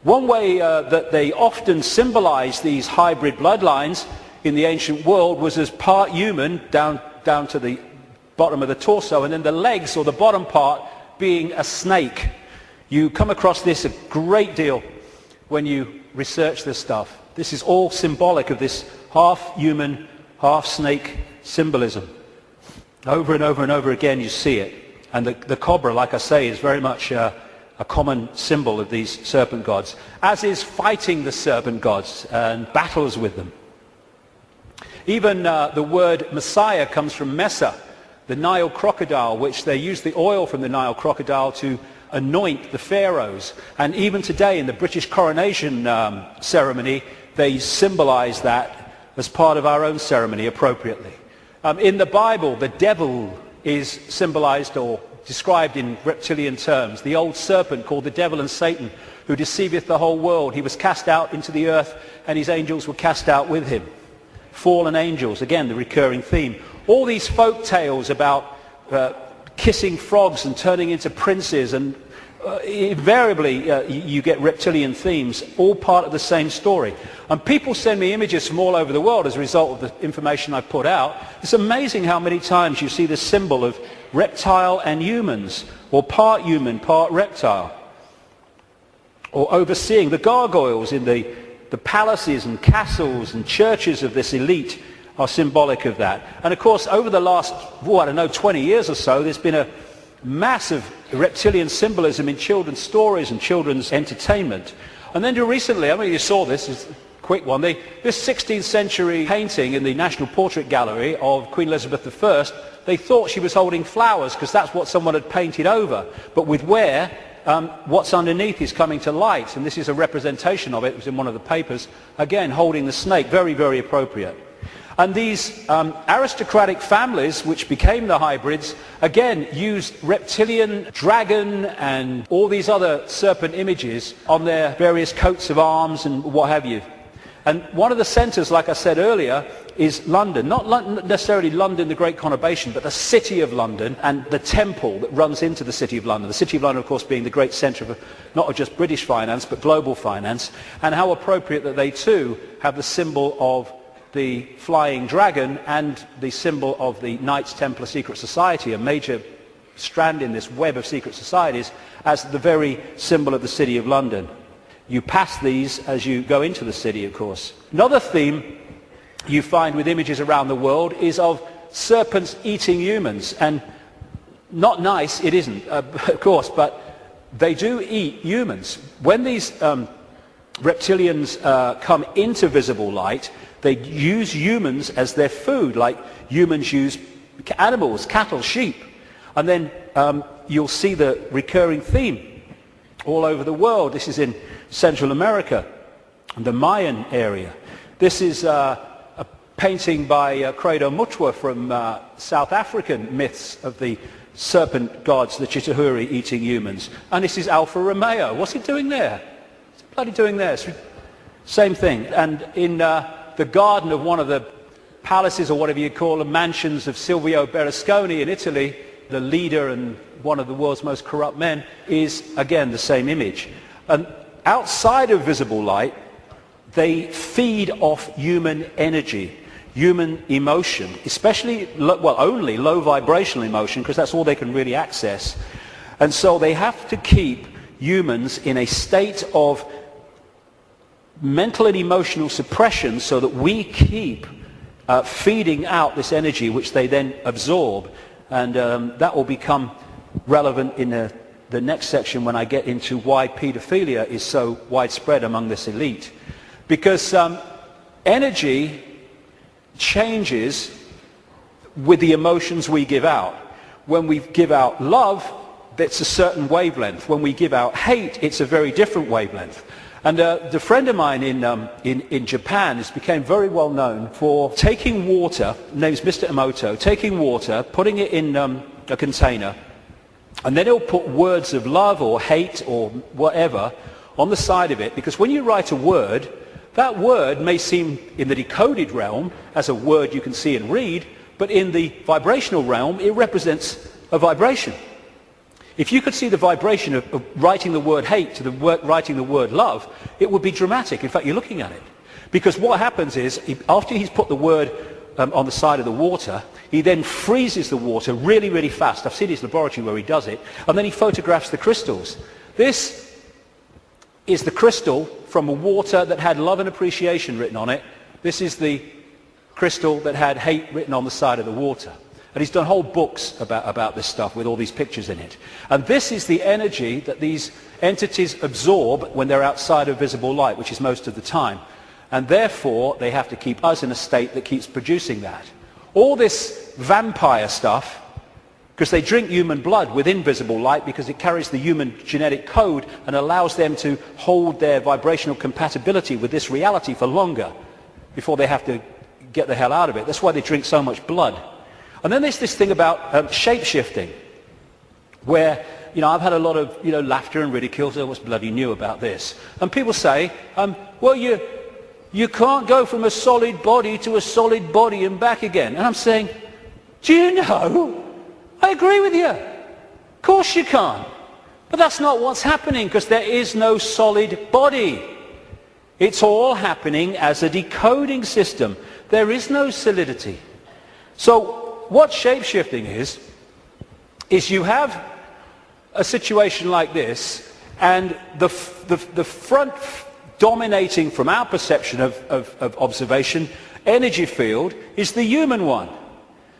One way that they often symbolized these hybrid bloodlines in the ancient world was as part human down to the bottom of the torso, and then the legs or the bottom part being a snake. You come across this a great deal when you research this stuff. This is all symbolic of this half human, half snake symbolism. Over and over and over again you see it. And the cobra, like I say, is very much a common symbol of these serpent gods, as is fighting the serpent gods and battles with them. Even the word Messiah comes from Mesa, the Nile crocodile, which they use the oil from the Nile crocodile to anoint the pharaohs. And even today in the British coronation ceremony, they symbolize that as part of our own ceremony appropriately. In the Bible, the devil is symbolized or described in reptilian terms. The old serpent called the devil and Satan, who deceiveth the whole world. He was cast out into the earth, and his angels were cast out with him. Fallen angels, again the recurring theme. All these folk tales about kissing frogs and turning into princes, and invariably you get reptilian themes, all part of the same story. And people send me images from all over the world as a result of the information I put out. It's amazing how many times you see the symbol of reptile and humans, or part human, part reptile. Or overseeing the gargoyles in the palaces and castles and churches of this elite are symbolic of that. And of course, over the last, 20 years or so, there's been a massive reptilian symbolism in children's stories and children's entertainment. And then recently, you saw this, it's a quick one, this 16th century painting in the National Portrait Gallery of Queen Elizabeth I, they thought she was holding flowers because that's what someone had painted over. But with where what's underneath is coming to light, and this is a representation of it. It was in one of the papers, again holding the snake, very, very appropriate. And these aristocratic families, which became the hybrids, again used reptilian, dragon and all these other serpent images on their various coats of arms and what have you. And one of the centres, like I said earlier, is London. Not necessarily London, the Great Conurbation, but the City of London and the temple that runs into the City of London. The City of London, of course, being the great centre of not just British finance, but global finance. And how appropriate that they too have the symbol of the flying dragon and the symbol of the Knights Templar Secret Society, a major strand in this web of secret societies, as the very symbol of the City of London. You pass these as you go into the city, of course. Another theme you find with images around the world is of serpents eating humans. And not nice, it isn't, of course, but they do eat humans. When these reptilians come into visible light, they use humans as their food, like humans use animals, cattle, sheep. And then you'll see the recurring theme all over the world. This is in Central America, the Mayan area. This is a painting by Credo Mutwa from South African myths of the serpent gods, the Chitahuri, eating humans. And this is Alfa Romeo. What's he doing there? What's he bloody doing there? Same thing. And in the garden of one of the palaces, or whatever you call them, mansions of Silvio Berlusconi in Italy, the leader and one of the world's most corrupt men, is again the same image. And outside of visible light, they feed off human energy, human emotion, especially, only low vibrational emotion, because that's all they can really access. And so they have to keep humans in a state of mental and emotional suppression so that we keep feeding out this energy, which they then absorb. And that will become relevant in the next section when I get into why paedophilia is so widespread among this elite. Because energy changes with the emotions we give out. When we give out love, it's a certain wavelength. When we give out hate, it's a very different wavelength. And the friend of mine in Japan has become very well known for taking water, name's Mr. Emoto, taking water, putting it in a container, and then he'll put words of love or hate or whatever on the side of it, because when you write a word, that word may seem in the decoded realm as a word you can see and read, but in the vibrational realm it represents a vibration. If you could see the vibration of writing the word hate to writing the word love, it would be dramatic. In fact, you're looking at it. Because what happens is, after he's put the word on the side of the water, he then freezes the water really, really fast. I've seen his laboratory where he does it. And then he photographs the crystals. This is the crystal from a water that had love and appreciation written on it. This is the crystal that had hate written on the side of the water. And he's done whole books about this stuff with all these pictures in it. And this is the energy that these entities absorb when they're outside of visible light, which is most of the time. And therefore, they have to keep us in a state that keeps producing that. All this vampire stuff, because they drink human blood with invisible light because it carries the human genetic code and allows them to hold their vibrational compatibility with this reality for longer before they have to get the hell out of it. That's why they drink so much blood. And then there's this thing about shape-shifting, where, I've had a lot of, laughter and ridicule. So what's bloody new about this? And people say, well, you can't go from a solid body to a solid body and back again. And I'm saying, do you know? I agree with you. Of course you can't. But that's not what's happening, because there is no solid body. It's all happening as a decoding system. There is no solidity. So what shape-shifting is you have a situation like this, and the front dominating from our perception of observation energy field is the human one.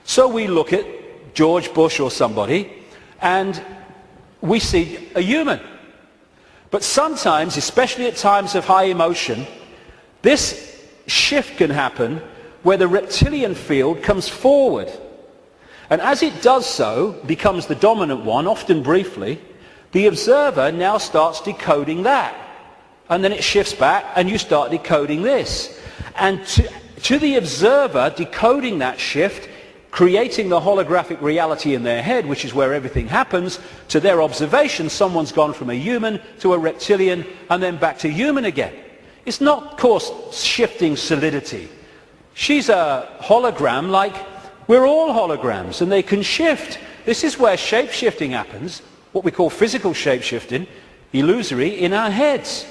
So we look at George Bush or somebody, and we see a human. But sometimes, especially at times of high emotion, this shift can happen where the reptilian field comes forward. And as it does so, becomes the dominant one, often briefly, the observer now starts decoding that. And then it shifts back and you start decoding this. And to the observer, decoding that shift, creating the holographic reality in their head, which is where everything happens, to their observation, someone's gone from a human to a reptilian and then back to human again. It's not, of course, shifting solidity. She's a hologram like we're all holograms, and they can shift. This is where shape-shifting happens, what we call physical shape-shifting, illusory, in our heads.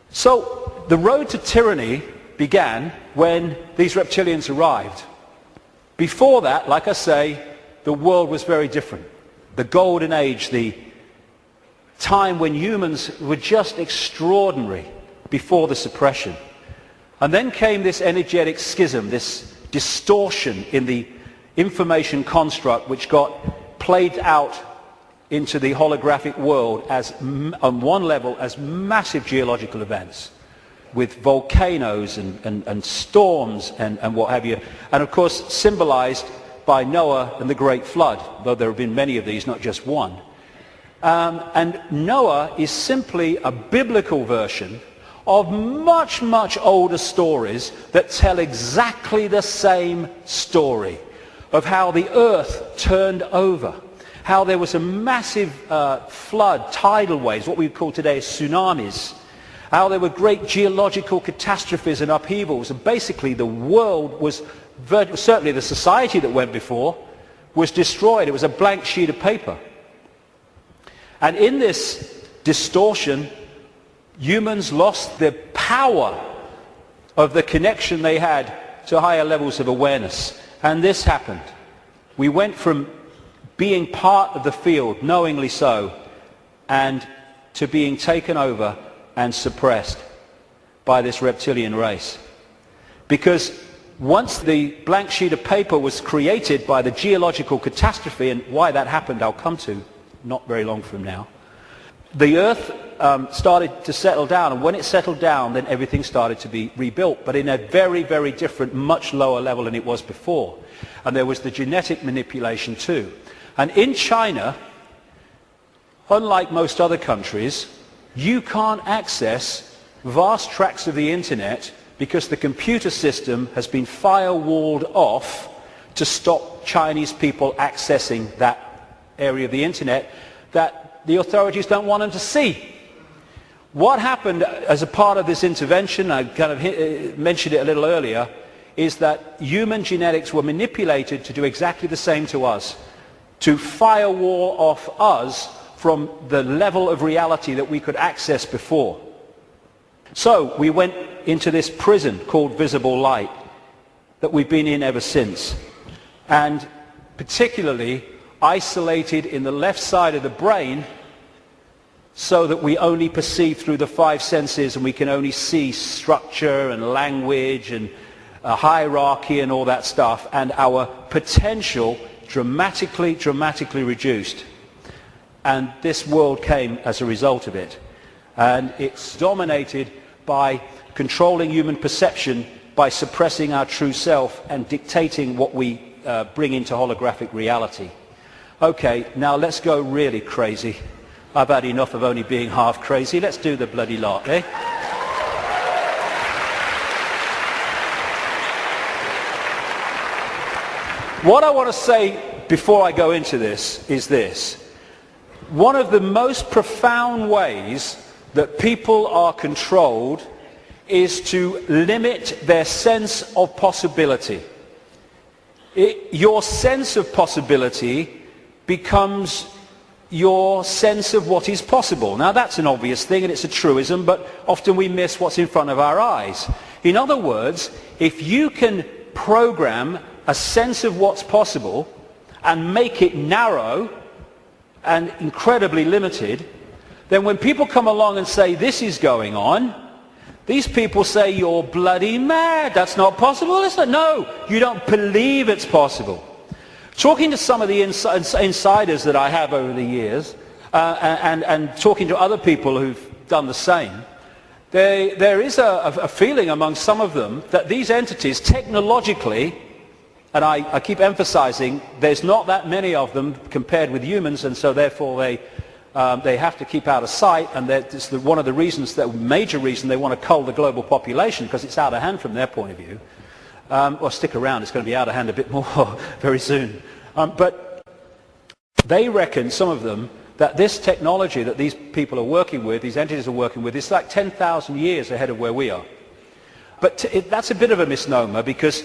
So the road to tyranny began when these reptilians arrived. Before that, like I say, the world was very different. The golden age, the time when humans were just extraordinary before the suppression. And then came this energetic schism, this distortion in the information construct, which got played out into the holographic world as, on one level, as massive geological events, with volcanoes and storms and what have you. And of course symbolized by Noah and the Great Flood, though there have been many of these, not just one. And Noah is simply a biblical version of much, much older stories that tell exactly the same story of how the earth turned over, how there was a massive flood, tidal waves, what we would call today tsunamis, how there were great geological catastrophes and upheavals, and basically the world was, certainly the society that went before, was destroyed. It was a blank sheet of paper. And in this distortion, humans lost the power of the connection they had to higher levels of awareness. And this happened. We went from being part of the field, knowingly so, and to being taken over and suppressed by this reptilian race. Because once the blank sheet of paper was created by the geological catastrophe, and why that happened I'll come to not very long from now, the earth started to settle down, and when it settled down, then everything started to be rebuilt, but in a very, very different, much lower level than it was before. And there was the genetic manipulation too. And in China, unlike most other countries, you can't access vast tracts of the internet because the computer system has been firewalled off to stop Chinese people accessing that area of the internet that the authorities don't want them to see. What happened as a part of this intervention, I kind of mentioned it a little earlier, is that human genetics were manipulated to do exactly the same to us, to firewall off us from the level of reality that we could access before. So we went into this prison called visible light that we've been in ever since, and particularly isolated in the left side of the brain so that we only perceive through the five senses, and we can only see structure and language and hierarchy and all that stuff, and our potential dramatically reduced. And this world came as a result of it. And it's dominated by controlling human perception, by suppressing our true self and dictating what we bring into holographic reality. Okay, now let's go really crazy. I've had enough of only being half crazy. Let's do the bloody lot, eh? What I want to say before I go into this is this. One of the most profound ways that people are controlled is to limit their sense of possibility. Your sense of possibility becomes your sense of what is possible. Now that's an obvious thing and it's a truism, but often we miss what's in front of our eyes. In other words, if you can program a sense of what's possible and make it narrow and incredibly limited, then when people come along and say this is going on, these people say you're bloody mad, that's not possible. It's like, no, you don't believe it's possible. Talking to some of the insiders that I have over the years, and talking to other people who've done the same, there is a feeling among some of them that these entities technologically, and I keep emphasizing there's not that many of them compared with humans, and so therefore they have to keep out of sight, and that's one of the reasons, the major reason they want to cull the global population, because it's out of hand from their point of view. Well, stick around, it's going to be out of hand a bit more very soon. But they reckon, some of them, that this technology that these people are working with, these entities are working with, is like 10,000 years ahead of where we are. But that's a bit of a misnomer, because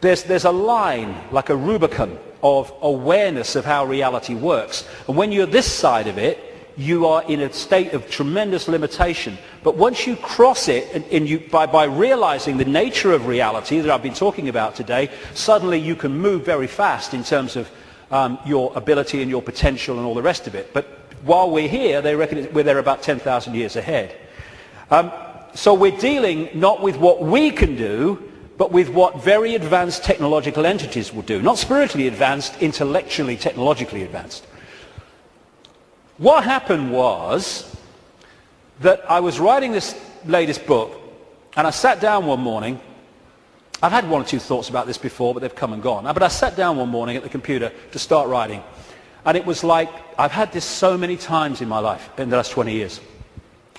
there's a line, like a Rubicon, of awareness of how reality works. And when you're this side of it, you are in a state of tremendous limitation. But once you cross it, and by realizing the nature of reality that I've been talking about today, suddenly you can move very fast in terms of your ability and your potential and all the rest of it. But while we're here, they reckon they're about 10,000 years ahead. So we're dealing not with what we can do, but with what very advanced technological entities will do. Not spiritually advanced, intellectually, technologically advanced. What happened was that I was writing this latest book, and I sat down one morning. I've had one or two thoughts about this before, but they've come and gone. But I sat down one morning at the computer to start writing, and it was like, I've had this so many times in my life, in the last 20 years.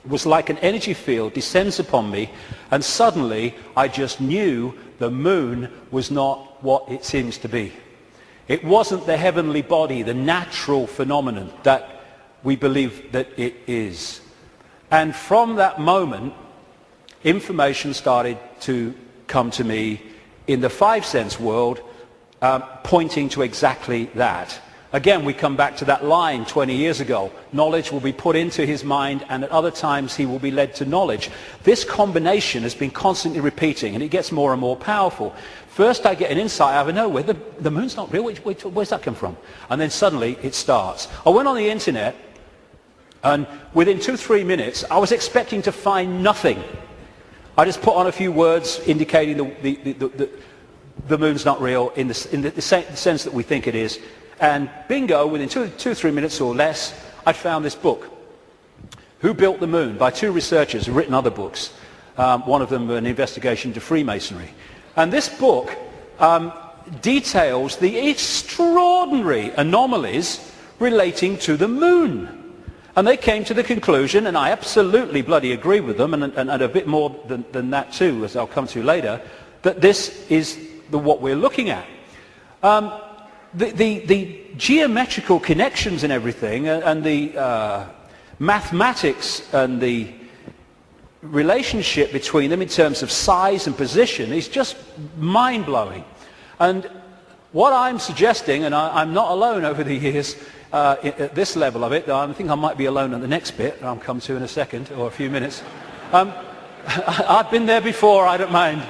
It was like an energy field descends upon me, and suddenly I just knew the moon was not what it seems to be. It wasn't the heavenly body, the natural phenomenon that we believe that it is. And from that moment, information started to come to me in the five-sense world, pointing to exactly that. Again, we come back to that line 20 years ago. Knowledge will be put into his mind, and at other times he will be led to knowledge. This combination has been constantly repeating, and it gets more and more powerful. First I get an insight out of nowhere. The moon's not real. Where's that come from? And then suddenly it starts. I went on the internet, and within 2-3 minutes I was expecting to find nothing. I just put on a few words indicating the moon's not real in the sense that we think it is. And bingo, within 2-3 minutes or less, I found this book, Who Built the Moon, by two researchers who've written other books. One of them an investigation into Freemasonry. And this book details the extraordinary anomalies relating to the moon. And they came to the conclusion, and I absolutely bloody agree with them, and a bit more than that too, as I'll come to later, that this is what we're looking at. The geometrical connections and everything, and the mathematics and the relationship between them in terms of size and position is just mind-blowing. And What I'm suggesting, and I'm not alone over the years at this level of it, I think I might be alone at the next bit, I'll come to in a second, or a few minutes. I've been there before, I don't mind.